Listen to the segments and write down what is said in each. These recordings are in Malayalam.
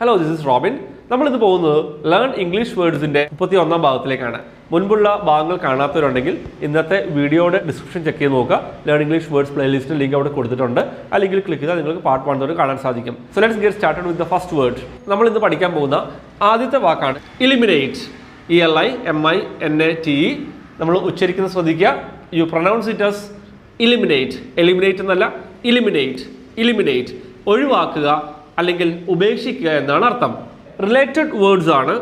Hello, this is Robin. നമ്മളിത് പോകുന്നത് ലേൺ ഇംഗ്ലീഷ് വേർഡ്സിൻ്റെ 31-ാം ഭാഗത്തിലേക്കാണ്. മുൻപുള്ള ഭാഗങ്ങൾ കാണാത്തവരുണ്ടെങ്കിൽ ഇന്നത്തെ വീഡിയോയുടെ ഡിസ്ക്രിപ്ഷൻ ചെക്ക് ചെയ്ത് നോക്കുക. ലേൺ ഇംഗ്ലീഷ് വേർഡ്സ് പ്ലേലിസ്റ്റിന് ലിങ്ക് അവിടെ കൊടുത്തിട്ടുണ്ട്. ആ ലിങ്കിൽ ക്ലിക്ക് ചെയ്താൽ നിങ്ങൾക്ക് പാർട്ട് 1 വരെ കാണാൻ സാധിക്കും. So let's get started with the first word. നമ്മൾ ഇന്ന് പഠിക്കാൻ പോകുന്ന ആദ്യത്തെ വാക്കാണ് ഇലിമിനേറ്റ്. ELIMINATE. നമ്മൾ ഉച്ചരിക്കുന്നത് ശ്രദ്ധിക്കുക. You pronounce it as eliminate. Eliminate എന്നല്ല, ഇലിമിനേറ്റ്. ഇലിമിനേറ്റ് ഒഴിവാക്കുക അല്ലെങ്കിൽ ഉപേക്ഷിക്കുക എന്നാണ് അർത്ഥം. റിലേറ്റഡ് വേർഡ്സ് ആണ്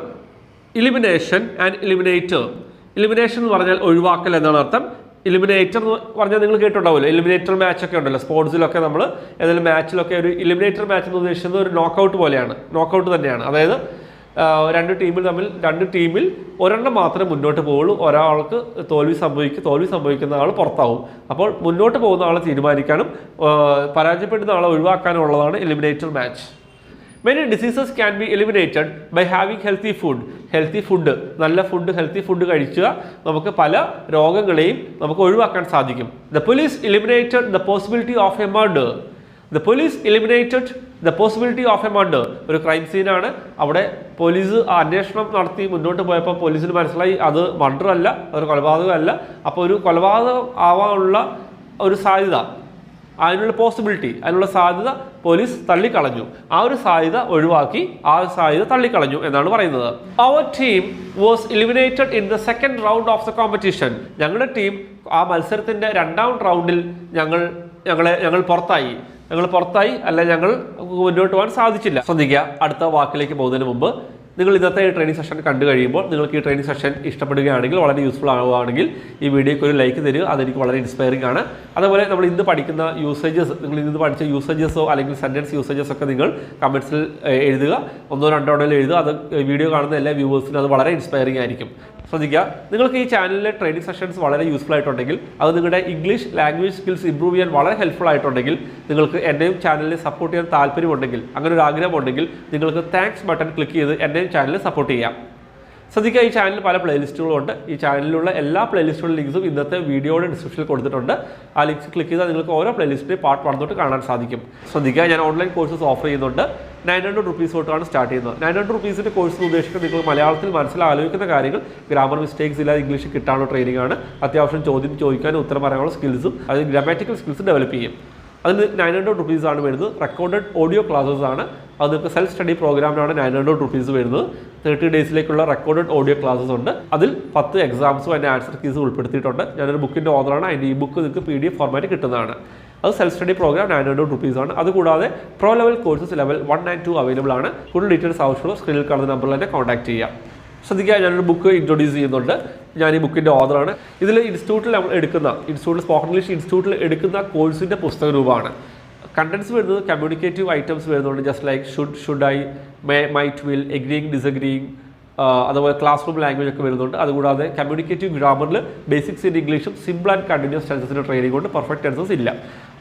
ഇലിമിനേഷൻ ആൻഡ് ഇലിമിനേറ്റർ. ഇലിമിനേഷൻ എന്ന് പറഞ്ഞാൽ ഒഴിവാക്കൽ എന്നാണ് അർത്ഥം. ഇലിമിനേറ്റർ എന്ന് പറഞ്ഞാൽ നിങ്ങൾ കേട്ടിട്ടുണ്ടാവുമല്ലോ, എലിമിനേറ്റർ മാച്ചൊക്കെ ഉണ്ടല്ലോ സ്പോർട്സിലൊക്കെ. നമ്മൾ ഏതെങ്കിലും മാച്ചിലൊക്കെ ഒരു എലിമിനേറ്റർ മാച്ച് എന്ന് ഉദ്ദേശിക്കുന്നത് ഒരു നോക്കൗട്ട് പോലെയാണ്, നോക്കൗട്ട് തന്നെയാണ്. അതായത് രണ്ട് ടീമിൽ ഒരെണ്ണം മാത്രമേ മുന്നോട്ട് പോവുള്ളൂ. ഒരാൾക്ക് തോൽവി സംഭവിക്കുന്ന ആൾ പുറത്താവും. അപ്പോൾ മുന്നോട്ട് പോകുന്ന ആളെ തീരുമാനിക്കാനും പരാജയപ്പെടുന്ന ആളെ ഒഴിവാക്കാനും ഉള്ളതാണ് eliminator match. Many diseases can be eliminated by having healthy food. നല്ല ഹെൽത്തി ഫുഡ് കഴിക്കുക നമുക്ക് പല രോഗങ്ങളെയും നമുക്ക് ഒഴിവാക്കാൻ സാധിക്കും. The police eliminated the possibility of a murder. The police eliminated the possibility of a murder. ഒരു ക്രൈം സീനാണ്. അവിടെ പോലീസ് അന്വേഷണം നടത്തി മുന്നോട്ട് പോയപ്പോൾ പോലീസിന് മനസ്സിലായി അത് മർഡർ അല്ല, അതൊരു കൊലപാതകമല്ല. അപ്പോൾ ഒരു കൊലപാതകം ആവാനുള്ള ഒരു സാധ്യത, അതിനുള്ള പോസിബിലിറ്റി, അതിനുള്ള സാധ്യത പോലീസ് തള്ളിക്കളഞ്ഞു. ആ ഒരു സാധ്യത ഒഴിവാക്കി, ആ സാധ്യത തള്ളിക്കളഞ്ഞു എന്നാണ് പറയുന്നത്. അവർ team was eliminated in the second round of the competition. ഞങ്ങളുടെ ടീം ആ മത്സരത്തിൻ്റെ 2ാം റൗണ്ടിൽ ഞങ്ങൾ പുറത്തായി അല്ല, ഞങ്ങൾ മുന്നോട്ട് പോകാൻ സാധിച്ചില്ല. ശ്രദ്ധിക്കുക, അടുത്ത വാക്കിലേക്ക് പോകുന്നതിന് മുമ്പ് നിങ്ങൾ ഇന്നത്തെ ട്രെയിനിങ് സെഷൻ കണ്ടു കഴിയുമ്പോൾ നിങ്ങൾക്ക് ഈ ട്രെയിനിങ് സെഷൻ ഇഷ്ടപ്പെടുകയാണെങ്കിൽ, വളരെ യൂസ്ഫുൾ ആവുകയാണെങ്കിൽ ഈ വീഡിയോയ്ക്ക് ഒരു ലൈക്ക് തരിക. അതെനിക്ക് വളരെ ഇൻസ്പയറിംഗ് ആണ്. അതുപോലെ നമ്മൾ ഇന്ന് പഠിക്കുന്ന യൂസേജസ്, നിങ്ങൾ ഇന്ന് പഠിച്ച യൂസേജസോ അല്ലെങ്കിൽ സെൻറ്റൻസ് യൂസേജസ് ഒക്കെ നിങ്ങൾ കമൻറ്റ്സിൽ എഴുതുക. 1-2 തവണ എഴുതുക. അത് വീഡിയോ കാണുന്ന എല്ലാ വ്യൂവേഴ്സിനും അത് വളരെ ഇൻസ്പയറിംഗ് ആയിരിക്കും. ശ്രദ്ധിക്കുക, നിങ്ങൾക്ക് ഈ ചാനലിലെ ട്രെയിനിങ് സെഷൻസ് വളരെ യൂസ്ഫുൾ ആയിട്ടുണ്ടെങ്കിൽ, അത് നിങ്ങളുടെ ഇംഗ്ലീഷ് ലാംഗ്വേജ് സ്കിൽസ് ഇമ്പ്രൂവ് ചെയ്യാൻ വളരെ ഹെൽപ്ഫുൾ ആയിട്ടുണ്ടെങ്കിൽ, നിങ്ങൾക്ക് എന്നെയും ചാനലിനെ സപ്പോർട്ട് ചെയ്യാൻ താല്പര്യമുണ്ടെങ്കിൽ, അങ്ങനെ ഒരു ആഗ്രഹമുണ്ടെങ്കിൽ നിങ്ങൾക്ക് താങ്ക്സ് ബട്ടൺ ക്ലിക്ക് ചെയ്ത് എന്നെയും ചാനലിൽ സപ്പോർട്ട് ചെയ്യാം. ശ്രദ്ധിക്കുക, ഈ ചാനലിൽ പല പ്ലേലിസ്റ്റുകളുണ്ട്. ഈ ചാനലിലുള്ള എല്ലാ പ്ലേലിസ്റ്റുകളുടെ ലിങ്ക്സും ഇന്നത്തെ വീഡിയോയുടെ ഡിസ്ക്രിപ്ഷനിൽ കൊടുത്തിട്ടുണ്ട്. ആ ലിങ്ക്സ് ക്ലിക്ക് ചെയ്താൽ നിങ്ങൾക്ക് ഓരോ പ്ലേലിസ്റ്റിൻ്റെയും പാർട്ട് 1 തൊട്ട് കാണാൻ സാധിക്കും. ശ്രദ്ധിക്കുക, ഞാൻ ഓൺലൈൻ കോഴ്സസ് ഓഫർ ചെയ്യുന്നുണ്ട്. 900 rupees തൊട്ടാണ് സ്റ്റാർട്ട് ചെയ്യുന്നത്. 900 rupeesൻ്റെ കോഴ്സ് ഉദ്ദേശിക്കുന്നത് നിങ്ങൾ മലയാളത്തിൽ ആലോചിക്കുന്ന കാര്യങ്ങൾ, ഗ്രാമർ മിസ്റ്റേക്സ് ഇല്ലാതെ ഇംഗ്ലീഷിൽ കിട്ടാനുള്ള ട്രെയിനിങ് ആണ്. അത്യാവശ്യം ചോദ്യം ചോദിക്കാനും ഉത്തരം പറയാനുള്ള സ്കിൽസും, അത് ഗ്രാമാറ്റിക്കൽ സ്കിൽസും ഡെവലപ്പ് ചെയ്യും. അതിന് 900 rupees ആണ് വരുന്നത്. റെക്കോർഡഡ് ഓഡിയോ ക്ലാസ്സസ് ആണ്. അത് നിങ്ങൾക്ക് സെൽഫ് സ്റ്റഡി പ്രോഗ്രാമിനാണ് 900 rupees വരുന്നത്. 30 ഡേയ്സിലേക്കുള്ള റെക്കോർഡഡ് ഓഡിയോ ക്ലാസ്സസ് ഉണ്ട്. അതിൽ 10 എക്സാംസും അതിൻ്റെ ആൻസർ കീസും ഉൾപ്പെടുത്തിയിട്ടുണ്ട്. ഞാനൊരു ബുക്കിൻ്റെ ഓർഡറാണ്. അതിൻ്റെ ഈ ബുക്ക് നിങ്ങൾക്ക് PDF ഫോർമാറ്റ് കിട്ടുന്നതാണ്. അത് സെൽഫ് സ്റ്റഡി പ്രോഗ്രാം 900 rupees ആണ്. അതുകൂടാതെ pro level courses level 1 and 2 available ആണ്. കൂടുതൽ ഡീറ്റെയിൽസ് ആവശ്യമുള്ള സ്ക്രീനിൽ കാണുന്ന നമ്പറിൽ തന്നെ കോൺടാക്ട് ചെയ്യാം. ശ്രദ്ധിക്കുക, ഞാനൊരു ബുക്ക് ഇൻട്രൊഡ്യൂസ് ചെയ്യുന്നുണ്ട്. ഞാൻ ഈ ബുക്കിൻ്റെ ഓർഡറാണ്. ഇതിൽ ഇൻസ്റ്റിറ്റ്യൂട്ടിൽ സ്പോക്കൺ ഇംഗ്ലീഷ് ഇൻസ്റ്റിറ്റ്യൂട്ടിൽ എടുക്കുന്ന കോഴ്സിൻ്റെ പുസ്തക രൂപമാണ്. കണ്ടൻസ് വരുന്നത് കമ്മ്യൂണിക്കേറ്റീവ് ഐറ്റംസ് വരുന്നുണ്ട്. Just like should I, might, will, agreeing, disagreeing, അതുപോലെ ക്ലാസ് റൂം ലാംഗ്വേജ് ഒക്കെ വരുന്നുണ്ട്. അതുകൂടാതെ കമ്മ്യൂണിക്കേറ്റീവ് ഗ്രാമറിൽ ബേസിക്സ് ഇൻ ഇംഗ്ലീഷും സിമ്പിൾ ആൻഡ് കണ്ടിന്യൂസ് ടെൻസസിൻ്റെ ട്രെയിനിങ് കൊണ്ട് പെർഫെക്റ്റ് ടെൻസസ് ഇല്ല.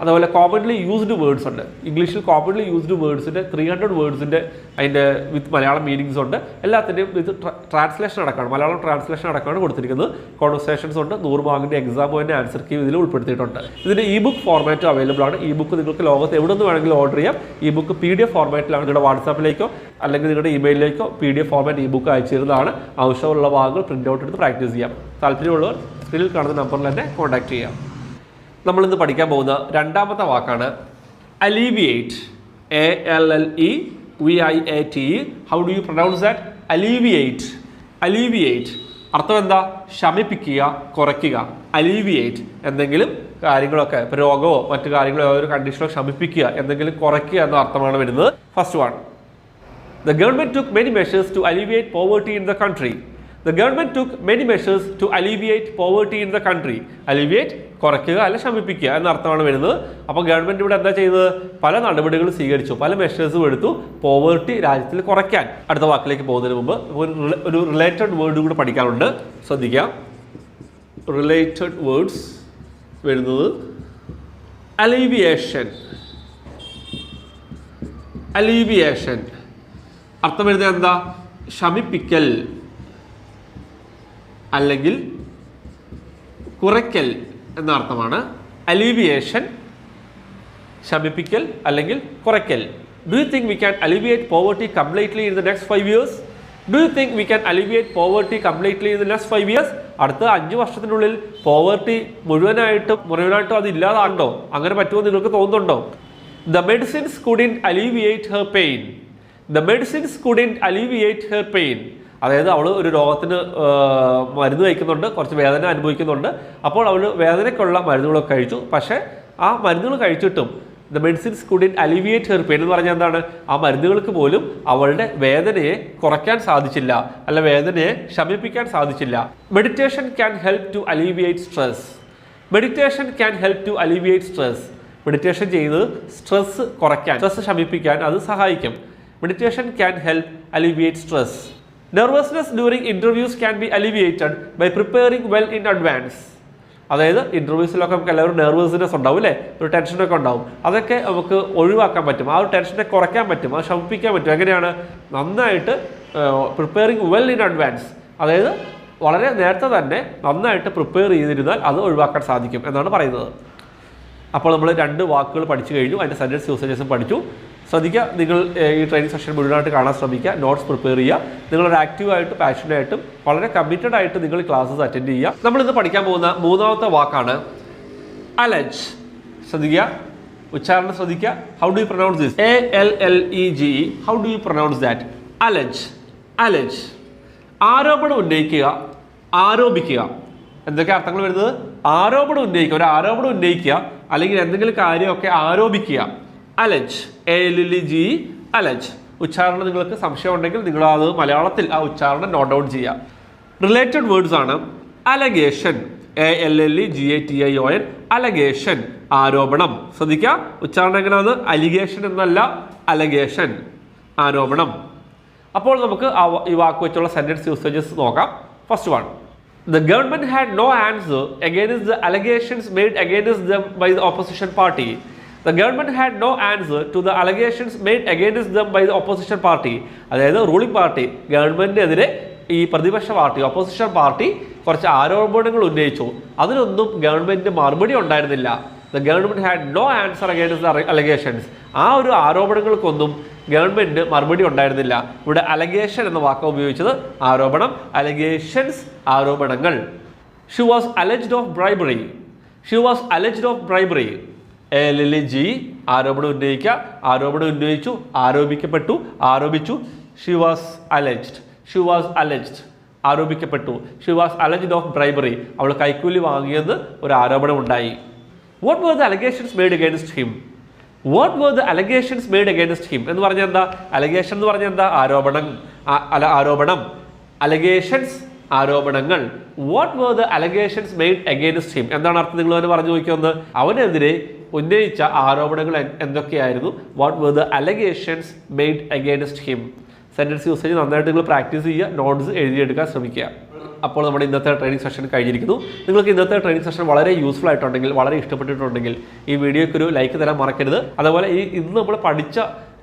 അതുപോലെ കോമൺലി യൂസ്ഡ് വേർഡ്സ് ഉണ്ട്. ഇംഗ്ലീഷിൽ കോമൺലി യൂസ്ഡ് വേർഡ്സിൻ്റെ 300 വേർഡ്സിൻ്റെ അതിൻ്റെ വിത്ത് മലയാളം മീനിങ്സ് ഉണ്ട്. എല്ലാത്തിൻ്റെയും വിത്ത് ട്രാൻസ്ലേഷൻ അടക്കമാണ്, മലയാളം ട്രാൻസ്ലേഷൻ അടക്കമാണ് കൊടുത്തിരിക്കുന്നത്. കോൺവെർസേഷൻസ് ഉണ്ട്. 100 മാർക്കിൻ്റെ എക്സാം തന്നെ ആൻസർ കീ ഇതിൽ ഉൾപ്പെടുത്തിയിട്ടുണ്ട്. ഇതിൻ്റെ ഇ ബുക്ക് ഫോർമാറ്റും അവൈലബിൾ ആണ്. ഈ ബുക്ക് നിങ്ങൾക്ക് ലോകത്ത് എവിടെ നിന്ന് വേണമെങ്കിലും ഓർഡർ ചെയ്യാം. ഈ ബുക്ക് PDF ഫോർമാറ്റിലാണ്. നിങ്ങളുടെ വാട്സാപ്പിലേക്കോ അല്ലെങ്കിൽ നിങ്ങളുടെ ഇമെയിലിലേക്കോ PDF ഫോർമാറ്റ് ഈ ബുക്ക് അയച്ചു തരുന്നതാണ്. ആവശ്യമുള്ള ഭാഗങ്ങൾ പ്രിൻ്റ് ഔട്ട് എടുത്ത് പ്രാക്ടീസ് ചെയ്യാം. താല്പര്യമുള്ളവർ സ്ക്രീനിൽ കാണുന്ന നമ്പറിൽ തന്നെ കോൺടാക്ട് ചെയ്യാം. നമ്മളിന്ന് പഠിക്കാൻ പോകുന്ന 2ാമത്തെ വാക്കാണ് alleviate. ALLEVIATE. How do you pronounce that? Alleviate. Alleviate അർത്ഥം എന്താ? ശമിപ്പിക്കുക, കുറയ്ക്കുക. അലീവിയേറ്റ് എന്തെങ്കിലും കാര്യങ്ങളൊക്കെ, ഇപ്പോൾ രോഗമോ മറ്റു കാര്യങ്ങളോ ഒരു കണ്ടീഷനോ ശമിപ്പിക്കുക, എന്തെങ്കിലും കുറയ്ക്കുക എന്ന അർത്ഥമാണ് വരുന്നത്. First one, the government took many measures to alleviate poverty in the country. The government took many measures to alleviate poverty in the country. Alleviate കുറയ്ക്കുക അല്ല ശമിപ്പിക്കുക എന്ന അർത്ഥമാണ് വരുന്നത്. അപ്പോൾ ഗവൺമെൻറ് ഇവിടെ എന്താ ചെയ്തത്? പല നടപടികൾ സ്വീകരിച്ചു, പല മെഷേഴ്സും എടുത്തു പോവേർട്ടി രാജ്യത്തിൽ കുറയ്ക്കാൻ. അടുത്ത വാക്കിലേക്ക് പോകുന്നതിന് മുമ്പ് ഒരു റിലേറ്റഡ് വേർഡ് കൂടെ പഠിക്കാനുണ്ട്. ശ്രദ്ധിക്കുക, റിലേറ്റഡ് വേർഡ്സ് വരുന്നത് അലീവിയേഷൻ. അലീവിയേഷൻ അർത്ഥം വരുന്നത് എന്താ? ശമിപ്പിക്കൽ അല്ലെങ്കിൽ കുറയ്ക്കൽ എന്ന അർത്ഥമാണ്. അലീവിയേഷൻ ശമിപ്പിക്കൽ അല്ലെങ്കിൽ കുറയ്ക്കൽ. Do you think we can alleviate poverty completely in the next 5 years? Do you think we can alleviate poverty completely in the next 5 years? അടുത്ത 5 വർഷത്തിനുള്ളിൽ പോവർട്ടി മുഴുവനായിട്ടും അത് ഇല്ലാതാകണ്ടോ? അങ്ങനെ പറ്റുമോ നിങ്ങൾക്ക് തോന്നുന്നുണ്ടോ? The medicines couldn't alleviate her pain. The medicines couldn't alleviate her pain. അതായത് അവൾ ഒരു രോഗത്തിന് മരുന്ന് കഴിക്കുന്നുണ്ട്, കുറച്ച് വേദന അനുഭവിക്കുന്നുണ്ട്. അപ്പോൾ അവൾ വേദനയ്ക്കുള്ള മരുന്നുകളൊക്കെ കഴിച്ചു. പക്ഷേ ആ മരുന്നുകൾ കഴിച്ചിട്ടും the medicines couldn't alleviate her pain എന്ന് പറഞ്ഞാൽ എന്താണ്? ആ മരുന്നുകൾക്ക് പോലും അവളുടെ വേദനയെ കുറയ്ക്കാൻ സാധിച്ചില്ല, അല്ല വേദനയെ ശമിപ്പിക്കാൻ സാധിച്ചില്ല. Meditation can help to alleviate stress. Meditation can help to alleviate stress. Meditation ചെയ്ത് സ്ട്രെസ് കുറയ്ക്കാൻ, സ്ട്രെസ് ശമിപ്പിക്കാൻ അത് സഹായിക്കും. Meditation can help alleviate stress. Nervousness during interviews can be alleviated by preparing well in advance. അതായത് ഇൻ്റർവ്യൂസിലൊക്കെ നമുക്ക് എല്ലാവരും നെർവസ്നെസ് ഉണ്ടാവും അല്ലേ, ഒരു ടെൻഷനൊക്കെ ഉണ്ടാവും. അതൊക്കെ നമുക്ക് ഒഴിവാക്കാൻ പറ്റും, ആ ഒരു ടെൻഷനെ കുറയ്ക്കാൻ പറ്റും, അത് ശമിപ്പിക്കാൻ പറ്റും. എങ്ങനെയാണ്? നന്നായിട്ട് പ്രിപ്പയറിംഗ് വെൽ ഇൻ അഡ്വാൻസ്, അതായത് വളരെ നേരത്തെ തന്നെ നന്നായിട്ട് പ്രിപ്പയർ ചെയ്തിരുന്നാൽ അത് ഒഴിവാക്കാൻ സാധിക്കും എന്നാണ് പറയുന്നത്. അപ്പോൾ നമ്മൾ 2 വാക്കുകൾ പഠിച്ചു കഴിഞ്ഞു, അതിൻ്റെ സെൻറ്റൻസ് യൂസേജസും പഠിച്ചു. ശ്രദ്ധിക്കുക, നിങ്ങൾ ഈ ട്രെയിനിങ് സെഷൻ മുഴുവനായിട്ട് കാണാൻ ശ്രമിക്കുക, നോട്ട്സ് പ്രിപ്പയർ ചെയ്യുക. നിങ്ങളൊരു ആക്റ്റീവായിട്ടും പാഷനായിട്ടും വളരെ കമ്മിറ്റഡ് ആയിട്ട് നിങ്ങൾ ക്ലാസ്സസ് അറ്റൻഡ് ചെയ്യുക. നമ്മളിന്ന് പഠിക്കാൻ പോകുന്ന 3ാമത്തെ വാക്കാണ് അലജ്. ശ്രദ്ധിക്കുക, ഉച്ചാരണം ശ്രദ്ധിക്കുക. How do you pronounce this? ALLEGE. How do you pronounce that? Allege. Allege. ആരോപണം ഉന്നയിക്കുക, ആരോപിക്കുക. എന്തൊക്കെ അർത്ഥങ്ങൾ വരുന്നത്? ആരോപണം ഉന്നയിക്കുക, ഒരു ആരോപണം ഉന്നയിക്കുക, അല്ലെങ്കിൽ എന്തെങ്കിലും കാര്യമൊക്കെ ആരോപിക്കുക. അലജ്. ALLEGE. അലജ്. ഉച്ചാരണം നിങ്ങൾക്ക് സംശയം ഉണ്ടെങ്കിൽ നിങ്ങൾ അത് മലയാളത്തിൽ ആ ഉച്ചാരണം നോട്ട് ഡൗൺ ചെയ്യുക. റിലേറ്റഡ് വേർഡ്സ് ആണ് അലഗേഷൻ. ALLEGATION. അലഗേഷൻ, ആരോപണം. ശ്രദ്ധിക്കുക, ഉച്ചാരണം എങ്ങനെയാണ്? അലിഗേഷൻ എന്നല്ല, അലഗേഷൻ, ആരോപണം. അപ്പോൾ നമുക്ക് ഈ വാക്ക് വെച്ചുള്ള സെന്റൻസ് യൂസേജസ് നോക്കാം. First one, the government had no answer against the allegations made against them by the opposition party. The government had no answer to the allegations made against them by the opposition party. അതായത് റൂളിംഗ് പാർട്ടി ഗവൺമെന്റിനെതിരെ ഈ പ്രതിപക്ഷ പാർട്ടി, ഓപ്പോസിഷൻ പാർട്ടി കുറച്ച് ആരോപണങ്ങൾ ഉന്നയിച്ചു. അതിനൊന്നും ഗവൺമെന്റിന് മറുപടി ഉണ്ടായിരുന്നില്ല. The government had no answer against the allegations. ആ ഒരു ആരോപണങ്ങൾക്കൊന്നും ഗവൺമെന്റിന് മറുപടി ഉണ്ടായിരുന്നില്ല. ഇവിടെ അലഗേഷൻ എന്ന വാക്ക് ഉപയോഗിച്ചത് ആരോപണം, അലഗേഷൻസ്, ആരോപണങ്ങൾ. She was alleged of bribery. She was alleged of bribery. ALLEGE. ആരോപണം ഉന്നയിക്കുക, ആരോപണം ഉന്നയിച്ചു, ആരോപിക്കപ്പെട്ടു, ആരോപിച്ചു. She was alleged. She was alleged. ആരോപിക്കപ്പെട്ടു. She was alleged of bribery. അവൾ കൈക്കൂലി വാങ്ങിയെന്ന് ഒരു ആരോപണം ഉണ്ടായി. What were the allegations made against him? What were the allegations made against him? എന്ന് പറഞ്ഞാൽ എന്താ? അലഗേഷൻ എന്ന് പറഞ്ഞാൽ എന്താ? ആരോപണം, ആരോപണം. അലഗേഷൻസ്, ആരോപണങ്ങൾ. What were the allegations made against him? എന്താണ് അർത്ഥം? നിങ്ങൾ തന്നെ പറഞ്ഞു നോക്കിയൊന്ന്. അവനെതിരെ ഉന്നയിച്ച ആരോപണങ്ങൾ എന്തൊക്കെയായിരുന്നു? What were the allegations made against him? Sentence usage നന്നായിട്ട് നിങ്ങൾ പ്രാക്ടീസ് ചെയ്യുക, നോട്ട്സ് എഴുതിയെടുക്കാൻ ശ്രമിക്കുക. അപ്പോൾ നമ്മുടെ ഇന്നത്തെ ട്രെയിനിങ് സെഷൻ കഴിഞ്ഞിരിക്കുന്നു. നിങ്ങൾക്ക് ഇന്നത്തെ ട്രെയിനിങ് സെഷൻ വളരെ യൂസ്ഫുൾ ആയിട്ടുണ്ടെങ്കിൽ, വളരെ ഇഷ്ടപ്പെട്ടിട്ടുണ്ടെങ്കിൽ ഈ വീഡിയോയ്ക്ക് ഒരു ലൈക്ക് തരാൻ മറക്കരുത്. അതുപോലെ ഇന്ന് നമ്മൾ പഠിച്ച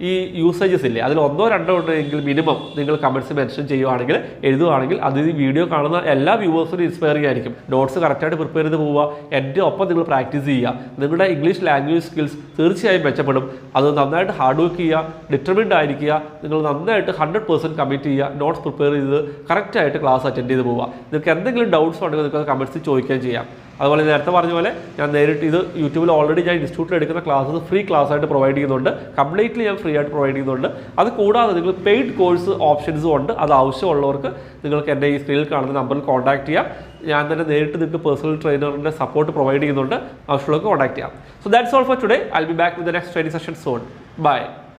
ഈ യൂസേജസ് ഇല്ലേ, അതിൽ 1 or 2 ഉണ്ടെങ്കിൽ മിനിമം നിങ്ങൾ കമൻറ്റ്സ് മെൻഷൻ ചെയ്യുവാണെങ്കിൽ, എഴുതുവാണെങ്കിൽ അത് ഈ വീഡിയോ കാണുന്ന എല്ലാ വ്യൂവേഴ്സിനും ഇൻസ്പയറിംഗ് ആയിരിക്കും. നോട്ട്സ് കറക്റ്റായിട്ട് പ്രിപ്പയർ ചെയ്ത് പോവുക, എൻ്റെ ഒപ്പം നിങ്ങൾ പ്രാക്ടീസ് ചെയ്യുക. നിങ്ങളുടെ ഇംഗ്ലീഷ് ലാംഗ്വേജ് സ്കിൽസ് തീർച്ചയായും മെച്ചപ്പെടും. അത് നന്നായിട്ട് ഹാർഡ് വർക്ക് ചെയ്യുക, ഡിറ്റർമിൻഡ് ആയിരിക്കുക. നിങ്ങൾ നന്നായിട്ട് 100% കമ്മിറ്റ് ചെയ്യുക, നോട്ട്സ് പ്രിപ്പയർ ചെയ്ത് കറക്റ്റായിട്ട് ക്ലാസ് അറ്റൻഡ് ചെയ്ത് പോവുക. നിങ്ങൾക്ക് എന്തെങ്കിലും ഡൗട്ട്സ് ഉണ്ടെങ്കിൽ നിങ്ങൾക്ക് കമൻറ്റ്സ് ചോദിക്കുകയും ചെയ്യാം. അതുപോലെ നേരത്തെ പറഞ്ഞ പോലെ ഞാൻ നേരിട്ട് ഇത് യൂട്യൂബിൽ ഓൾറെഡി ഞാൻ ഇൻസ്റ്റിറ്റ്യൂട്ടിൽ എടുക്കുന്ന ക്ലാസ്സസ് ഫ്രീ ക്ലാസ് ആയിട്ട് പ്രൊവൈഡ് ചെയ്യുന്നുണ്ട്. കംപ്ലീറ്റ്ലി ഞാൻ ഫ്രീ ആയിട്ട് പ്രൊവൈഡ് ചെയ്യുന്നുണ്ട്. അത് കൂടാതെ നിങ്ങൾ പെയ്ഡ് കോഴ്സ് ഓപ്ഷൻസും ഉണ്ട്. അത് ആവശ്യമുള്ളവർക്ക് നിങ്ങൾക്ക് എൻ്റെ ഈ സ്ക്രീനിൽ കാണുന്ന നമ്പറിൽ കോൺടാക്ട് ചെയ്യാം. ഞാൻ തന്നെ നേരിട്ട് നിങ്ങൾക്ക് പേഴ്സണൽ ട്രെയിനറിൻ്റെ സപ്പോർട്ട് പ്രൊവൈഡ് ചെയ്യുന്നുണ്ട്. ആവശ്യമുള്ളവർക്ക് കോൺടാക്ട് ചെയ്യാം. So that's all for today. I will be back with the next training session soon. By.